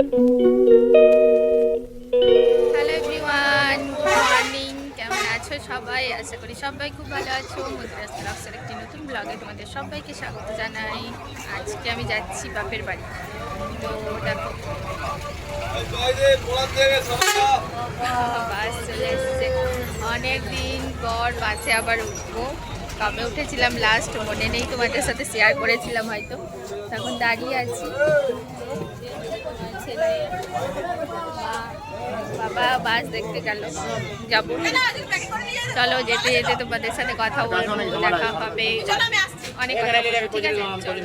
Hello everyone, good morning. কেমন আছো সবাই? আশা করি সবাই খুব ভালো আছো। মুদ্রাস ব্লগসের একটি নতুন ব্লগে তোমাদের সবাইকে স্বাগত জানাই। আজকে আমি যাচ্ছি বাপের বাড়ি। তো দেখো বাস চলে এসছে। অনেক দিন পর বাসে আবার উঠবো। কবে উঠেছিলাম লাস্ট মনে নেই, তোমাদের সাথে শেয়ার করেছিলাম হয়তো। এখন দাঁড়িয়ে আছি, ছেলে মা বাবা বাস দেখতে গেল, যাবো। চলো যেতে যেতে তোমাদের সাথে কথা বলবো, দেখা হবে, অনেক কথা বলবো, ঠিক আছে চলো।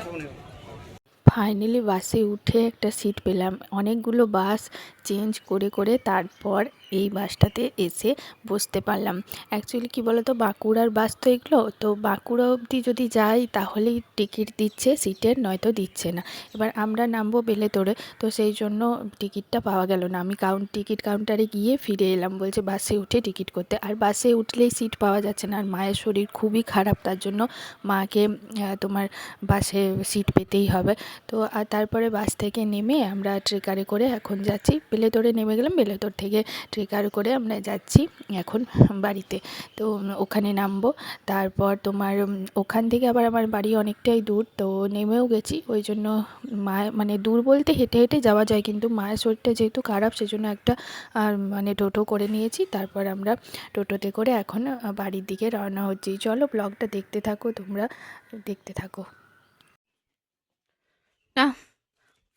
ফাইনালি বাসে উঠে একটা সিট পেলাম। অনেকগুলো বাস চেঞ্জ করে করে তারপর এই বাসটাতে এসে বসতে পারলাম। অ্যাকচুয়ালি কী বলো তো, বাঁকুড়ার বাস তো এগুলো, তো বাঁকুড়া অবধি যদি যাই তাহলেই টিকিট দিচ্ছে সিটের, নয়তো দিচ্ছে না। এবার আমরা নামবো বেলেতোড়ে, তো সেই জন্য টিকিটটা পাওয়া গেল না। আমি টিকিট কাউন্টারে গিয়ে ফিরে এলাম, বলছে বাসে উঠে টিকিট করতে। আর বাসে উঠলেই সিট পাওয়া যাচ্ছে না, আর মায়ের শরীর খুবই খারাপ, তার জন্য মাকে তোমার বাসে সিট পেতেই হবে। তো আর তারপরে বাস থেকে নেমে আমরা ট্রেকারে করে এখন যাচ্ছি। বেলেতোড়ে নেমে গেলাম, বেলেতোড় থেকে ট্রেকার করে আমরা যাচ্ছি এখন বাড়িতে। তো ওখানে নামবো, তারপর তোমার ওখান থেকে আবার আমার বাড়ি অনেকটাই দূর, তো নেমেও গেছি। ওই জন্য মানে দূর বলতে হেঁটে হেঁটে যাওয়া যায়, কিন্তু মায়ের শরীরটা যেহেতু খারাপ সেজন্য একটা মানে টোটো করে নিয়েছি। তারপর আমরা টোটোতে করে এখন বাড়ির দিকে রওনা হচ্ছি। চলো ব্লগটা দেখতে থাকো, তোমরা দেখতে থাকো। না,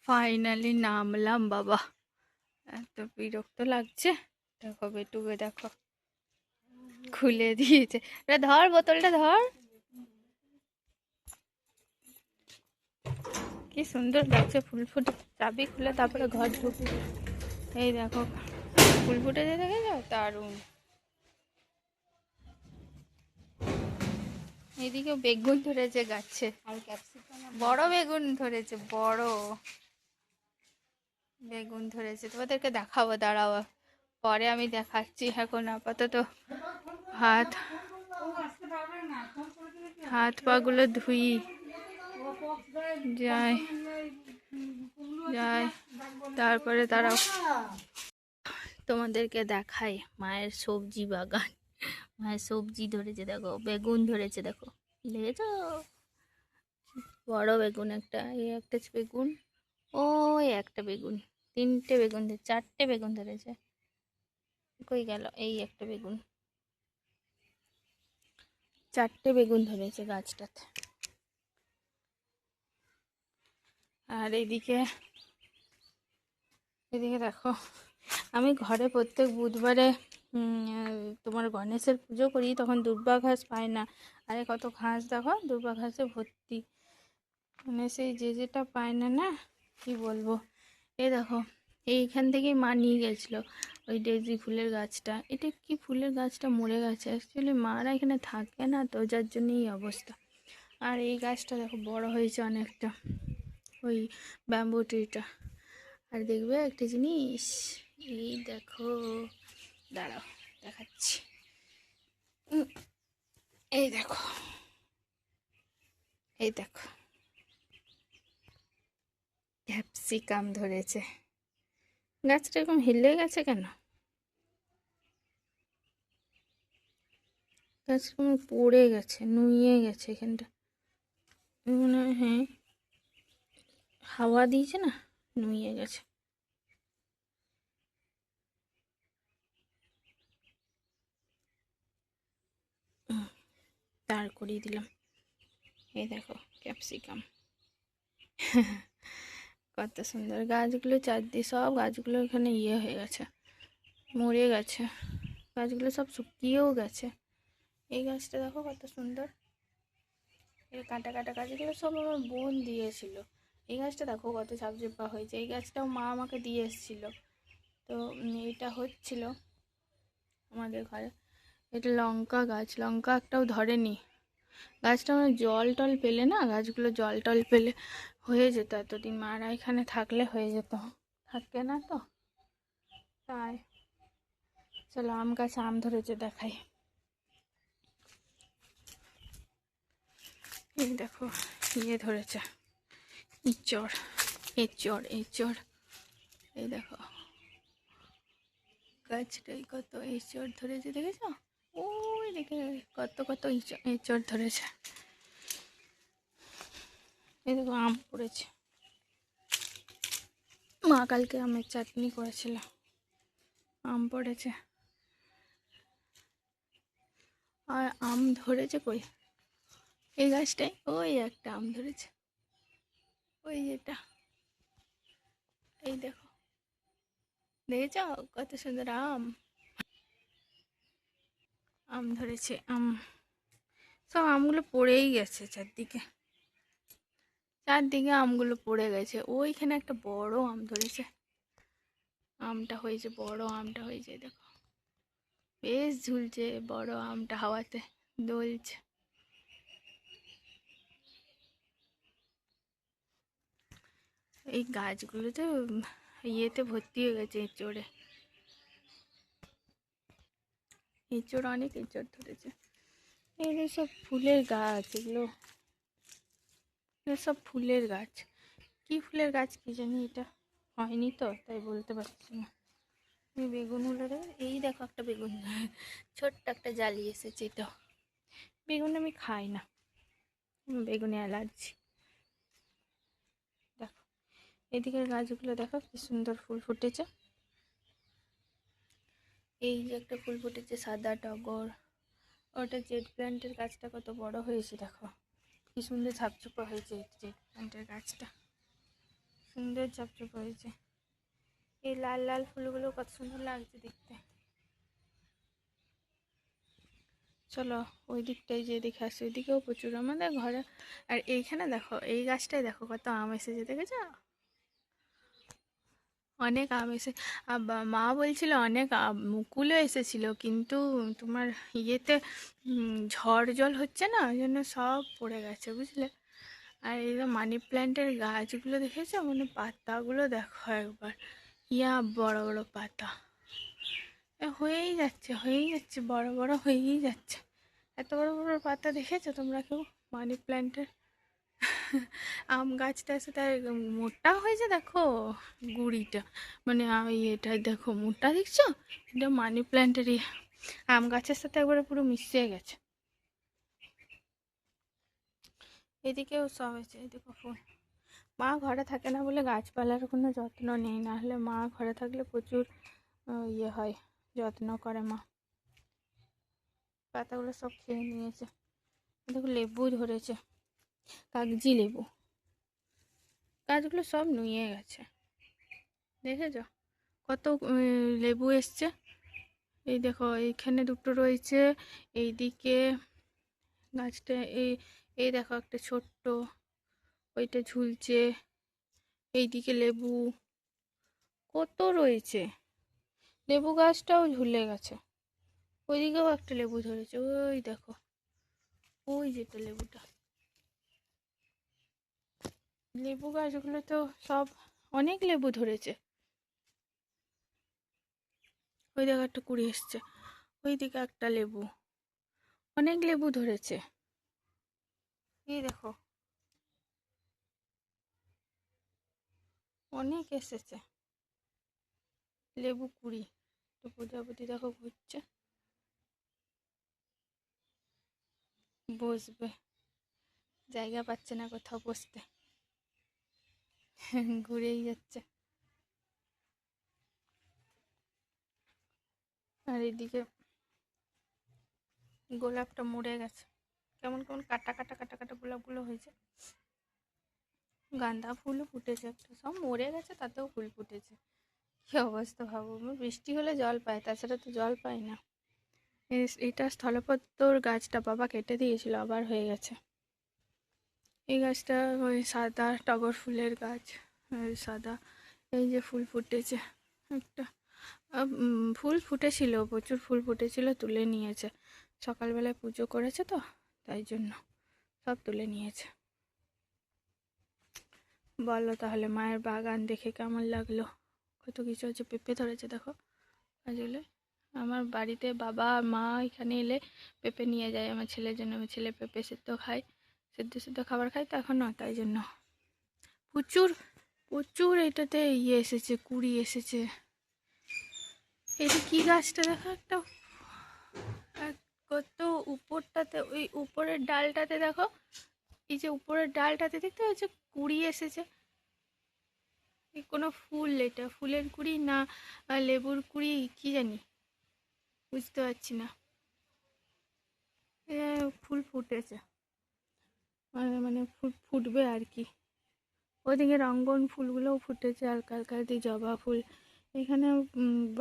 ফাইনালি নামলাম বাবা। এত বিরক্ত লাগছে, দেখো বেটুকে দেখো খুলে দিয়েছে। ধর বোতলটা ধর, কি সুন্দর লাগছে ফুল ফুটে। চাবি খুলে তারপরে ঘর ঢুকি, এই দেখো ফুল ফুটে যে দেখে যাও, দারুণ। এইদিকে বেগুন ধরেছে গাছে, আর ক্যাপসিকাম, বড় বেগুন ধরেছে, বড় বেগুন ধরেছে। তোমাদেরকে দেখাবো, দাঁড়াও, পরে আমি দেখাচ্ছি। এখন আপাতত হাত হাত পাগুলো ধুই, যাই যাই তারপরে দাঁড়াও তোমাদেরকে দেখাই মায়ের সবজি বাগান। মায়ের সবজি ধরেছে, দেখো বেগুন ধরেছে, দেখো লেগেছ, বড় বেগুন একটা, এই একটা বেগুন, ওই একটা বেগুন, তিনটে বেগুন, চারটে বেগুন ধরেছে। কই গেল, এই একটা বেগুন, চারটে বেগুন ধরেছে গাছটাতে। আর এদিকে এদিকে দেখো, আমি ঘরে প্রত্যেক বুধবারে তোমার গণেশের পুজো করি, তখন দুর্বা ঘাস পাই না। আরে কত ঘাস দেখো, দুর্বা ঘাসে ভর্তি, মানে সেই যেটা পায় না, না কি বলবো। এই দেখো, এইখান থেকেই মা নিয়ে গেছিলো ওই ডেজি ফুলের গাছটা। এটা কি ফুলের গাছটা মরে গেছে, অ্যাকচুয়ালি মারা এখানে থাকে না তো, যার জন্যই এই অবস্থা। আর এই গাছটা দেখো বড় হয়েছে অনেকটা, ওই ব্যাম্বু ট্রিটা। আর দেখবে একটা জিনিস, এই দেখো, দাঁড়াও দেখাচ্ছি, এই দেখো, এই দেখো ক্যাপসিকাম ধরেছে। গাছটা এরকম হিলে গেছে কেন, গাছটা পড়ে গেছে, নুয়ে গেছে এখানটা মনে হয়। হ্যাঁ, হাওয়া দিয়েছে না, নুয়ে গেছে। দাঁড় করিয়ে দিলাম, এই দেখো ক্যাপসিকাম। কত সুন্দর গাছগুলো, চারদিকে সব গাছগুলো এখানে হয়ে গেছে, মরে গেছে গাছগুলো, সব শুকিয়েও গেছে। এই গাছটা দেখো কত সুন্দর, এই কাটা কাটা গাছগুলো সব আমার বোন দিয়েছিল। এই গাছটা দেখো কত ঝাপঝাপা হয়েছে, এই গাছটাও মা আমাকে দিয়ে এসেছিল। তো এটা হচ্ছিল আমাদের ঘরে। এটা লঙ্কা গাছ, লঙ্কা একটাও ধরেনি। গাছটা মানে জল টল পেলে না, গাছগুলো জল টল পেলে হয়ে যেত, এতদিন মারা এখানে থাকলে হয়ে যেত, থাকে না তো তাই। চলো আম গাছে আম ধরেছে দেখাই, এই দেখো ধরেছে, ইঁচড়, এঁচড়, এঁচড়, এই দেখো গাছটাই কত এঁচড় ধরেছে, দেখেছো? ওই দেখে কত কত এঁচড় ধরেছে। এই দেখো আম পড়েছে, মা কালকে আমের চাটনি করেছিল, আম পড়েছে। আর আম ধরেছে কই, এই গাছটায় ওই একটা আম ধরেছে, ওই যেটা, এই দেখো, দেখেছ কত সুন্দর আম, আম ধরেছে। সব আমগুলো পড়েই গেছে চারদিকে, চারদিকে আমগুলো পড়ে গেছে। ওইখানে একটা বড় আম ধরেছে, আমটা হয়েছে বড়, আমটা হয়েছে দেখো, বেশ ঝুলছে বড় আমটা, হাওয়াতে দোলছে। এই গাছগুলোতে ইয়েতে ভর্তি হয়ে গেছে এঁচড়ে, এঁচড় অনেক এঁচড় ধরেছে। এগুলো সব ফুলের গাছ, এগুলো সব ফুলের গাছ। কি ফুলের গাছ কি জানি, এটা হয়নি তো তাই বলতে পারছি না। এই বেগুনগুলো দেখো, এই দেখো একটা বেগুন ছোট্ট একটা জালি এসেছে, এটা বেগুন আমি খাই না, বেগুনে অ্যালার্জি। দেখো এদিকের গাছগুলো দেখো কি সুন্দর ফুল ফুটেছে। এই যে একটা ফুল ফুটেছে সাদা টগর, ওটা জেড প্ল্যান্টের গাছটা কত বড় হয়েছে দেখো, কি সুন্দর ঝাপঝোপা হয়েছে জেড প্ল্যান্টের গাছটা, সুন্দর ঝাপঝোপা হয়েছে। এই লাল লাল ফুলগুলো কত সুন্দর লাগছে দেখতে। চলো ওই দিকটাই যে দেখে আসি, ওইদিকেও প্রচুর আমাদের ঘরে। আর এইখানে দেখো এই গাছটাই দেখো কত আম এসেছে, দেখেছো? অনেক আম এসে, মা বলছিল অনেক মুকুলও এসেছিল, কিন্তু তোমার ইয়েতে ঝড় জল হচ্ছে না, ওই জন্য সব পড়ে গেছে, বুঝলে। আর এই মানি প্ল্যান্টের গাছগুলো দেখেছো, মানে পাতাগুলো দেখো একবার, ইয়া বড় বড় পাতা, হয়েই যাচ্ছে হয়েই যাচ্ছে, বড় বড় হয়েই যাচ্ছে। এত বড় বড় পাতা দেখেছো তোমরা কেউ মানি প্ল্যান্টের? আম গাছটা সাথে মোটা হয়েছে দেখো, গুঁড়িটা, মানে এটা দেখো মোটা দেখছো, এটা মানি প্ল্যান্টের আম গাছের সাথে একবারে পুরো মিশে গেছে। এদিকেও সব হয়েছে, এদিকে ফুল। মা ঘরে থাকে না বলে গাছপালার কোনো যত্ন নেই, না হলে মা ঘরে থাকলে প্রচুর ইয়ে হয়, যত্ন করে মা। পাতাগুলো সব খেয়ে নিয়েছে। দেখো লেবু ধরেছে, কাগজি লেবু, গাছগুলো সব নুয়ে গেছে, দেখেছো কত লেবু এসছে। এই দেখো এইখানে দুটো রয়েছে, এইদিকে গাছটা, এই এই দেখো একটা ছোট্ট, ওইটা ঝুলছে, এইদিকে লেবু কত রয়েছে, লেবু গাছটাও ঝুলে গেছে। ওইদিকেও একটা লেবু ধরেছে, ওই দেখো, ওই যেটা লেবুটা। লেবু গাছগুলো তো সব অনেক লেবু ধরেছে। ওই দেখো একটা কুড়ি এসছে, ওই দিকে একটা লেবু, অনেক লেবু ধরেছে। এই দেখো অনেক এসেছে লেবু কুড়ি। তো প্রজাপতি দেখো ঘুরছে, বসবে, জায়গা পাচ্ছে না কোথাও বসতে, ঘুরেই যাচ্ছে। আর এদিকে গোলাপটা মরে গেছে, কেমন কেমন কাটা কাটা কাটা কাটা গোলাপগুলো হয়েছে। গাঁদা ফুলও ফুটেছে একটা, সব মরে গেছে তাতেও ফুল ফুটেছে, কি অবস্থা ভাবো। বৃষ্টি হলে জল পায়, তাছাড়া তো জল পায় না। এটা স্থলপদ্মর গাছটা বাবা কেটে দিয়েছিল, আবার হয়ে গেছে। এই গাছটা ওই সাদা টগর ফুলের গাছ, সাদা, এই যে ফুল ফুটেছে একটা, ফুল ফুটেছিল, প্রচুর ফুল ফুটেছিল, তুলে নিয়েছে, সকালবেলায় পুজো করেছে তো তাই জন্য সব তুলে নিয়েছে। বলো তাহলে মায়ের বাগান দেখে কেমন লাগলো, কত কিছু হচ্ছে, পেঁপে ধরেছে দেখো আসলে। আমার বাড়িতে বাবা আর মা এখানে এলে পেঁপে নিয়ে যায় আমার ছেলের জন্য, আমার ছেলে পেঁপে সেদ্ধ খায়, সেদ্ধ সেদ্ধ খাবার খায় তো এখনও, তাই জন্য প্রচুর প্রচুর এটাতে ইয়ে এসেছে, কুড়ি এসেছে। এটা কি গাছটা দেখো, একটা কত উপরটাতে, ওই উপরের ডালটাতে দেখো, এই যে উপরের ডালটাতে দেখতে পাচ্ছ কুড়ি এসেছে। এই কোনো ফুল, এটা ফুলের কুড়ি না লেবুর কুড়ি কি জানি, বুঝতে পারছি না। ফুল ফুটেছে, মানে ফুটবে আর কি। ওইদিকে রঙ্গন ফুলগুলোও ফুটেছে হালকা হালকা, দিয়ে জবা ফুল। এখানে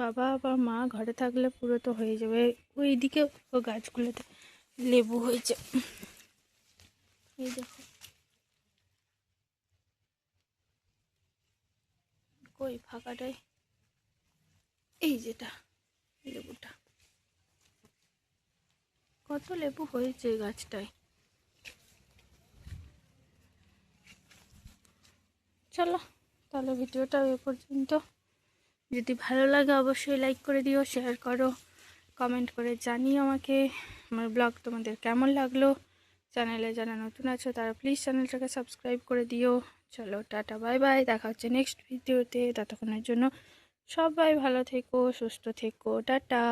বাবা বা মা ঘরে থাকলে পুরো তো হয়ে যাবে। ওইদিকে ও গাছগুলোতে লেবু হয়েছে, এই দেখো। কই ফাঁকাটাই, এই যেটা লেবুটা, কত লেবু হয়েছে এই গাছটায়। চলো তাহলে ভিডিওটা এ পর্যন্ত। যদি ভালো লাগে অবশ্যই লাইক করে দিও, শেয়ার করো, কমেন্ট করে জানিও আমাকে আমার ব্লগ তোমাদের কেমন লাগলো। চ্যানেলে যারা নতুন আছো তারা প্লিজ চ্যানেলটাকে সাবস্ক্রাইব করে দিও। চলো টাটা বাই বাই, দেখা হচ্ছে নেক্সট ভিডিওতে। ততক্ষণের জন্য সবাই ভালো থেকো, সুস্থ থেকো, টাটা।